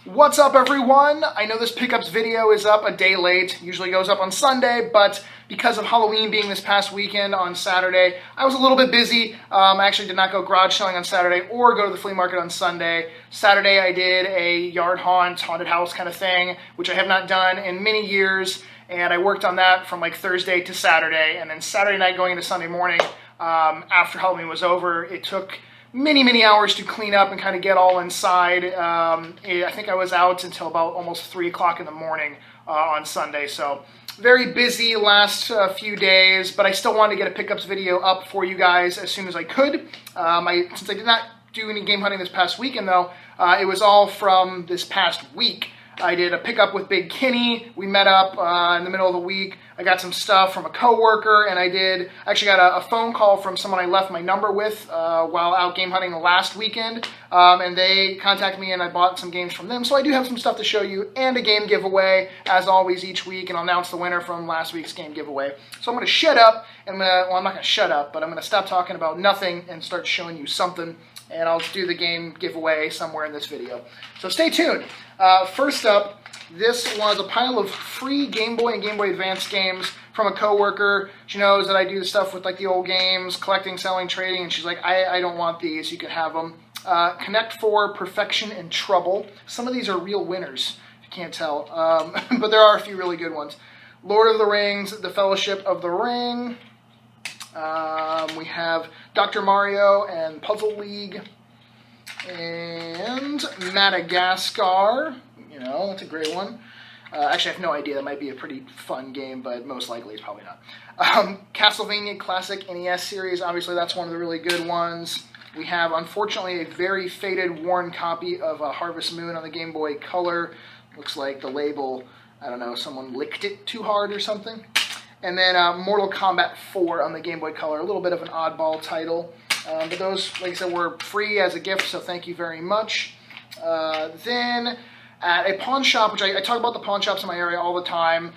What's up, everyone? I know this pickups video is up a day late, usually goes up on Sunday, but because of Halloween being this past weekend on Saturday, I was a little bit busy. I actually did not go garage selling on Saturday or go to the flea market on Sunday. Saturday I did a yard haunted house kind of thing, which I have not done in many years, and I worked on that from like Thursday to Saturday, and then Saturday night going into Sunday morning, after Halloween was over, it took many hours to clean up and kind of get all inside. I think I was out until about almost 3 o'clock in the morning on Sunday, so very busy last few days, but I still wanted to get a pickups video up for you guys as soon as I could. Since I did not do any game hunting this past weekend though, it was all from this past week. I did a pickup with Big Kenny. We met up in the middle of the week. I got some stuff from a coworker, and I actually got a phone call from someone I left my number with while out game hunting last weekend, and they contacted me and I bought some games from them. So I do have some stuff to show you and a game giveaway as always each week, and I'll announce the winner from last week's game giveaway. So I'm going to shut up, and I'm not going to shut up, but I'm going to stop talking about nothing and start showing you something, and I'll do the game giveaway somewhere in this video. So stay tuned. First up, this was a pile of free Game Boy and Game Boy Advance games from a coworker. She knows that I do stuff with like the old games, collecting, selling, trading, and she's like, I don't want these, you can have them. Connect 4, Perfection, and Trouble. Some of these are real winners, if you can't tell, but there are a few really good ones. Lord of the Rings, The Fellowship of the Ring. We have Dr. Mario and Puzzle League. And Madagascar, you know, that's a great one. Actually, I have no idea. That might be a pretty fun game, but most likely it's probably not. Castlevania Classic NES series, obviously that's one of the really good ones. We have, unfortunately, a very faded, worn copy of Harvest Moon on the Game Boy Color. Looks like the label, I don't know, someone licked it too hard or something. And then Mortal Kombat 4 on the Game Boy Color, a little bit of an oddball title. But those, like I said, were free as a gift, so thank you very much. Then at a pawn shop, which I talk about the pawn shops in my area all the time,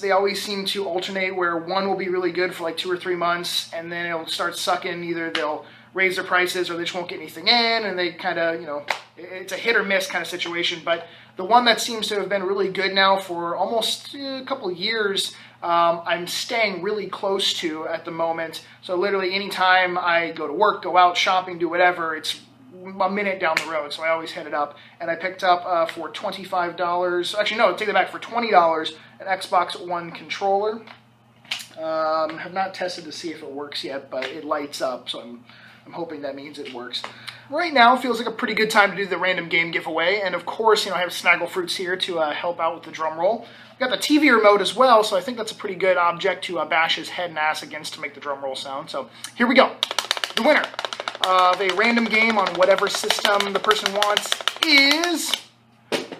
they always seem to alternate where one will be really good for like 2 or 3 months, and then it'll start sucking. Either they'll raise their prices or they just won't get anything in, and they kind of, you know, it's a hit or miss kind of situation. But the one that seems to have been really good now for almost a couple of years, I'm staying really close to at the moment. So literally anytime I go to work, go out shopping, do whatever, it's a minute down the road. So I always hit it up. And I picked up for $25. Actually, no, take that back, for $20, an Xbox One controller. Have not tested to see if it works yet, but it lights up. So I'm hoping that means it works. Right now feels like a pretty good time to do the random game giveaway, and of course, you know, I have Snaggle Fruits here to help out with the drum roll. I've got the TV remote as well, so I think that's a pretty good object to bash his head and ass against to make the drum roll sound. So here we go. The winner of a random game on whatever system the person wants is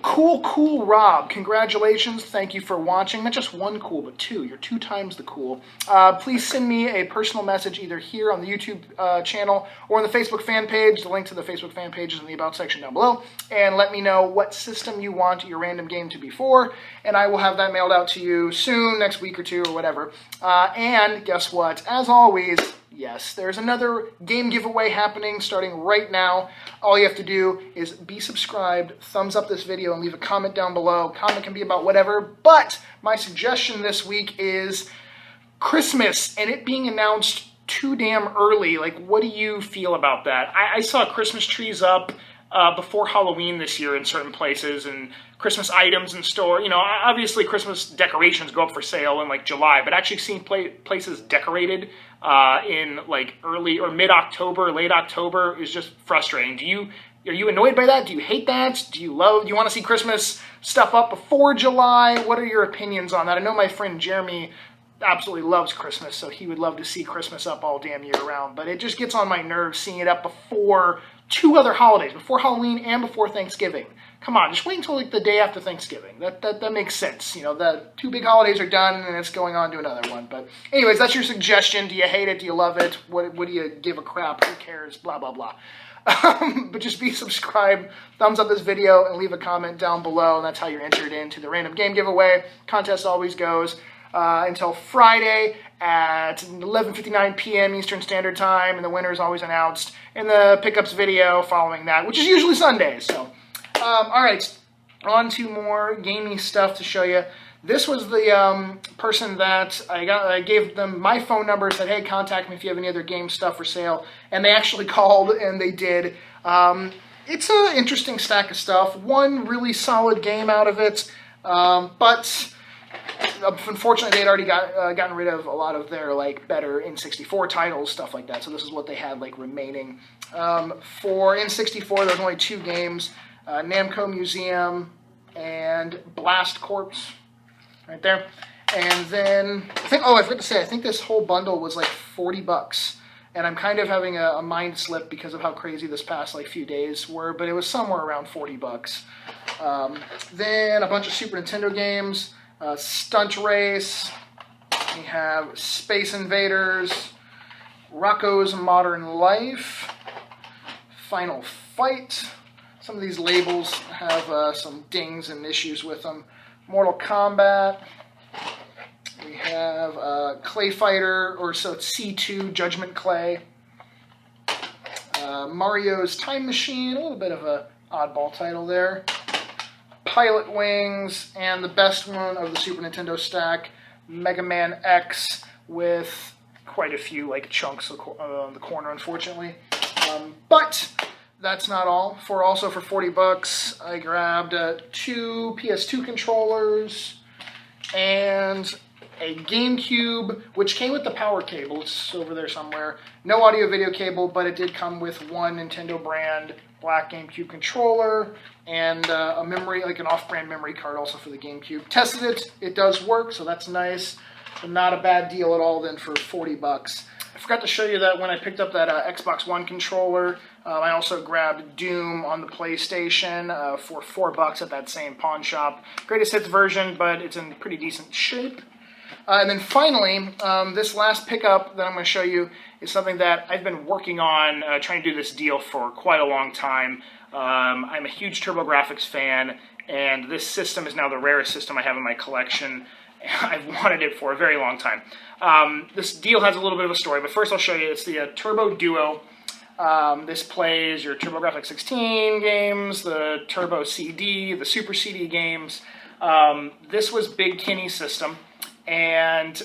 Cool Rob. Congratulations. Thank you for watching. Not just one cool, but 2. You're 2 times the cool. Please send me a personal message either here on the YouTube channel or on the Facebook fan page. The link to the Facebook fan page is in the About section down below. And let me know what system you want your random game to be for, and I will have that mailed out to you soon, next week or 2 or whatever. And guess what? As always, yes, there's another game giveaway happening starting right now. All you have to do is be subscribed, thumbs up this video, and leave a comment down below. Comment can be about whatever, but my suggestion this week is Christmas and it being announced too damn early. Like, what do you feel about that? I saw Christmas trees up before Halloween this year in certain places, and Christmas items in store. You know, obviously Christmas decorations go up for sale in like July, but actually seeing places decorated in like early or mid-October, late October is just frustrating. Are you annoyed by that? Do you hate that? Do you want to see Christmas stuff up before July? What are your opinions on that? I know my friend Jeremy absolutely loves Christmas, so he would love to see Christmas up all damn year round, but it just gets on my nerves seeing it up before 2 other holidays, before Halloween and before Thanksgiving. Come on, just wait until like the day after Thanksgiving. That makes sense. You know, the 2 big holidays are done and it's going on to another one. But anyways, that's your suggestion. Do you hate it? Do you love it? What do you give a crap? Who cares? Blah, blah, blah. But just be subscribed, thumbs up this video, and leave a comment down below, and that's how you're entered into the random game giveaway. Contest always goes until Friday at 11:59 p.m. Eastern Standard Time, and the winner is always announced in the pickups video following that, which is usually Sundays. So, all right, On to more gaming stuff to show you. This was the person that I gave them my phone number, said, hey, contact me if you have any other game stuff for sale. And they actually called, and they did. It's an interesting stack of stuff. One really solid game out of it, but unfortunately they'd already gotten rid of a lot of their better N64 titles, stuff like that. So this is what they had remaining. For N64, there's only 2 games, Namco Museum and Blast Corps, right there. And then I forgot to say, I think this whole bundle was like $40. And I'm kind of having a mind slip because of how crazy this past few days were, but it was somewhere around $40. Then a bunch of Super Nintendo games, Stunt Race, we have Space Invaders, Rocko's Modern Life, Final Fight. Some of these labels have some dings and issues with them. Mortal Kombat. We have Clay Fighter, or so it's C2, Judgment Clay. Mario's Time Machine, a little bit of a oddball title there. Pilot Wings, and the best one of the Super Nintendo stack, Mega Man X, with quite a few chunks on the corner, unfortunately. But that's not all. Also for $40, I grabbed 2 PS2 controllers and a GameCube, which came with the power cable. It's over there somewhere. No audio video cable, but it did come with one Nintendo brand black GameCube controller and a memory, an off-brand memory card also for the GameCube. Tested it. It does work, so that's nice. But not a bad deal at all then for $40. I forgot to show you that when I picked up that Xbox One controller, I also grabbed Doom on the PlayStation for $4 at that same pawn shop. Greatest hits version, but it's in pretty decent shape. And then finally, this last pickup that I'm going to show you is something that I've been working on, trying to do this deal for quite a long time. I'm a huge Turbografx fan, and this system is now the rarest system I have in my collection. I've wanted it for a very long time. This deal has a little bit of a story, but first I'll show you. It's the Turbo Duo. This plays your Turbografx 16 games, the Turbo CD, the Super CD games. This was Big Kenny's system. And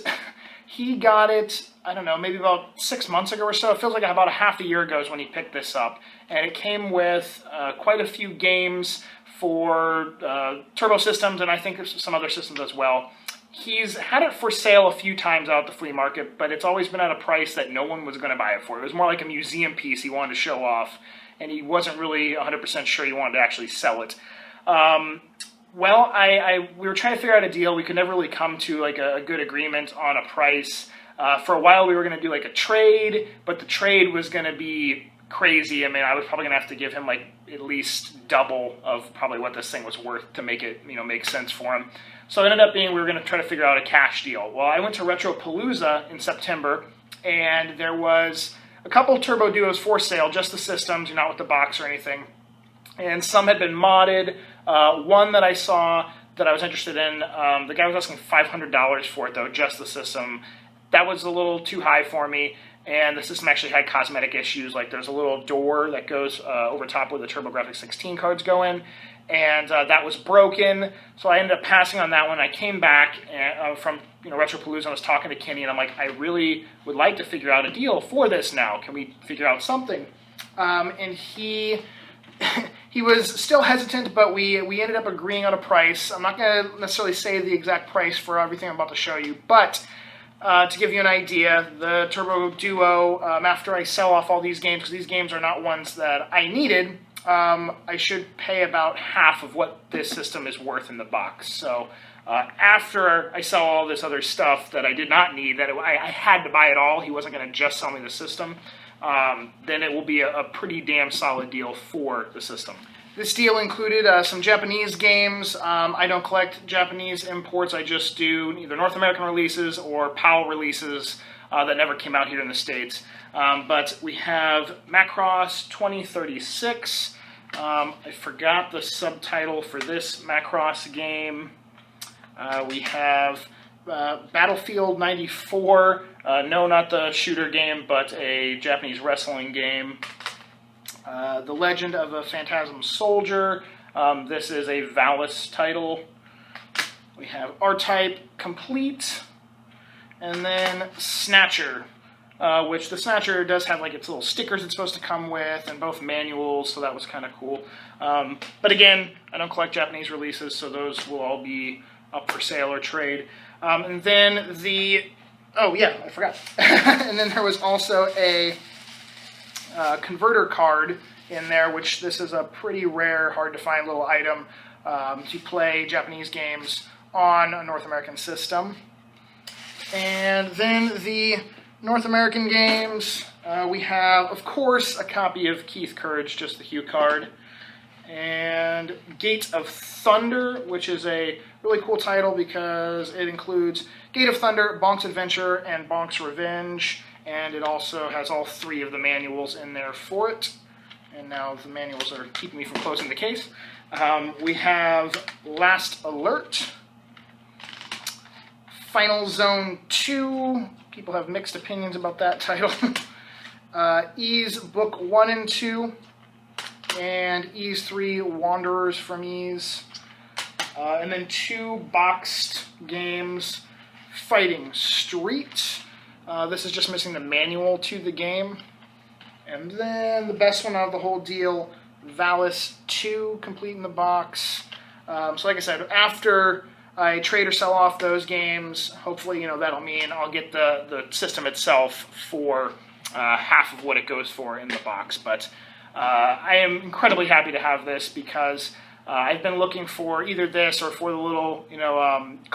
he got it, I don't know, maybe about 6 months ago or so. It feels like about a half a year ago is when he picked this up. And it came with quite a few games for turbo systems, and I think some other systems as well. He's had it for sale a few times out at the flea market, but it's always been at a price that no one was going to buy it for. It was more like a museum piece he wanted to show off, and he wasn't really 100% sure he wanted to actually sell it. Well, we were trying to figure out a deal. We could never really come to a good agreement on a price. For a while, we were going to do a trade, but the trade was going to be crazy. I mean, I was probably going to have to give him at least double of probably what this thing was worth to make it make sense for him. So it ended up being we were going to try to figure out a cash deal. Well, I went to Retropalooza in September, and there was a couple Turbo Duos for sale, just the systems, not with the box or anything. And some had been modded. One that I saw that I was interested in, the guy was asking $500 for it, though, just the system. That was a little too high for me, and the system actually had cosmetic issues. There's a little door that goes over top where the Turbografx 16 cards go in, and that was broken, so I ended up passing on that one. I came back from Retropalooza, and I was talking to Kenny, and I'm like, I really would like to figure out a deal for this now. Can we figure out something? And he was still hesitant, but we ended up agreeing on a price. I'm not going to necessarily say the exact price for everything I'm about to show you, but to give you an idea, the Turbo Duo, after I sell off all these games, because these games are not ones that I needed, I should pay about half of what this system is worth in the box. So after I sell all this other stuff that I did not need, that I had to buy it all, he wasn't going to just sell me the system, then it will be a pretty damn solid deal for the system. This deal included some Japanese games. I don't collect Japanese imports. I just do either North American releases or PAL releases that never came out here in the States. But we have Macross 2036. I forgot the subtitle for this Macross game. We have Battlefield 94. No, not the shooter game, but a Japanese wrestling game. The Legend of a Phantasm Soldier. This is a Valis title. We have R-Type Complete, and then Snatcher, which the Snatcher does have like its little stickers it's supposed to come with, and both manuals, so that was kind of cool. But again, I don't collect Japanese releases, so those will all be up for sale or trade. And then oh yeah, I forgot. And then there was also a converter card in there, which this is a pretty rare, hard to find little item to play Japanese games on a North American system. And then the North American games, we have, of course, a copy of Keith Courage, just the Hue card, and Gate of Thunder, which is a really cool title because it includes Gate of Thunder, Bonk's Adventure, and Bonk's Revenge, and it also has all 3 of the manuals in there for it. And now the manuals are keeping me from closing the case. We have Last Alert, Final Zone 2. People have mixed opinions about that title. Ys Book 1 and 2. And Ys 3 Wanderers from Ys. And then 2 boxed games. Fighting Street. This is just missing the manual to the game. And then the best one out of the whole deal, Valis 2, complete in the box. So like I said, after I trade or sell off those games, hopefully, that'll mean I'll get the system itself for half of what it goes for in the box. But I am incredibly happy to have this because I've been looking for either this or for the little,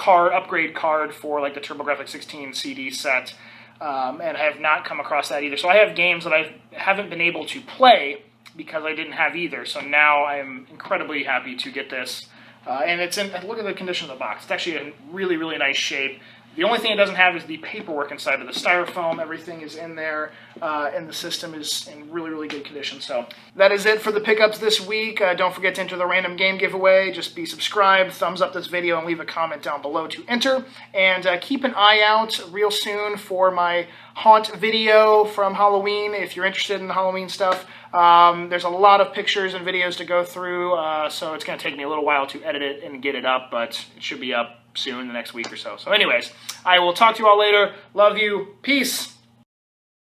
upgrade card for like the Turbografx 16 CD set. And I have not come across that either. So I have games that I haven't been able to play because I didn't have either. So now I'm incredibly happy to get this. And it's in, look at the condition of the box. It's actually in really, really nice shape. The only thing it doesn't have is the paperwork inside of the styrofoam. Everything is in there, and the system is in really, really good condition. So that is it for the pickups this week. Don't forget to enter the random game giveaway. Just be subscribed, thumbs up this video, and leave a comment down below to enter. And keep an eye out real soon for my haunt video from Halloween. If you're interested in the Halloween stuff, there's a lot of pictures and videos to go through, so it's going to take me a little while to edit it and get it up, but it should be up soon, the next week or so. So anyways, I will talk to you all later. Love you. Peace.